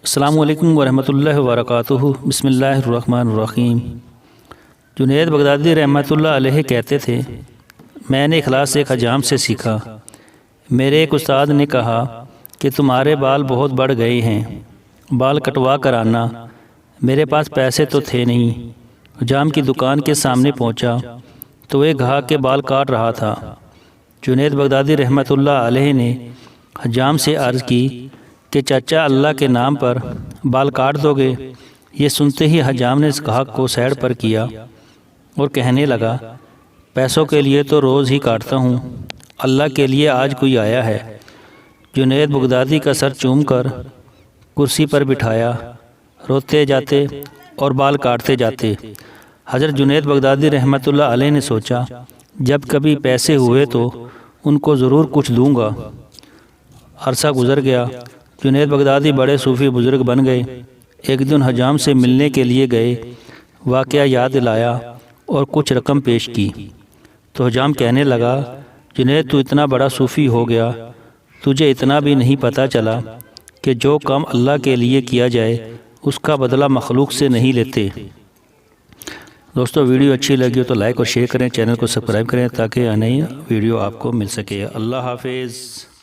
السلام علیکم ورحمۃ اللہ وبرکاتہ۔ بسم اللہ الرحمن الرحیم۔ جنید بغدادی رحمۃ اللہ علیہ کہتے تھے، میں نے اخلاص ایک حجام سے سیکھا۔ میرے ایک استاد نے کہا کہ تمہارے بال بہت بڑھ گئے ہیں، بال کٹوا کر آنا۔ میرے پاس پیسے تو تھے نہیں۔ حجام کی دکان کے سامنے پہنچا تو ایک گاہک کے بال کاٹ رہا تھا۔ جنید بغدادی رحمۃ اللہ علیہ نے حجام سے عرض کی کہ چچا، اللہ کے نام پر بال کاٹ دو گے؟ یہ سنتے ہی حجام نے اس گاہک کو سائڈ پر کیا اور کہنے لگا، پیسوں کے لیے تو روز ہی کاٹتا ہوں، اللہ کے لیے آج کوئی آیا ہے۔ جنید بغدادی کا سر چوم کر کرسی پر بٹھایا، روتے جاتے اور بال کاٹتے جاتے۔ حضرت جنید بغدادی رحمۃ اللہ علیہ نے سوچا، جب کبھی پیسے ہوئے تو ان کو ضرور کچھ دوں گا۔ عرصہ گزر گیا، جنید بغدادی بڑے صوفی بزرگ بن گئے۔ ایک دن حجام سے ملنے کے لیے گئے، واقعہ یاد دلایا اور کچھ رقم پیش کی تو حجام کہنے لگا، جنید تو اتنا بڑا صوفی ہو گیا، تجھے اتنا بھی نہیں پتہ چلا کہ جو کام اللہ کے لیے کیا جائے اس کا بدلہ مخلوق سے نہیں لیتے۔ دوستو، ویڈیو اچھی لگی ہو تو لائک اور شیئر کریں، چینل کو سبسکرائب کریں تاکہ نئی ویڈیو آپ کو مل سکے۔ اللہ حافظ۔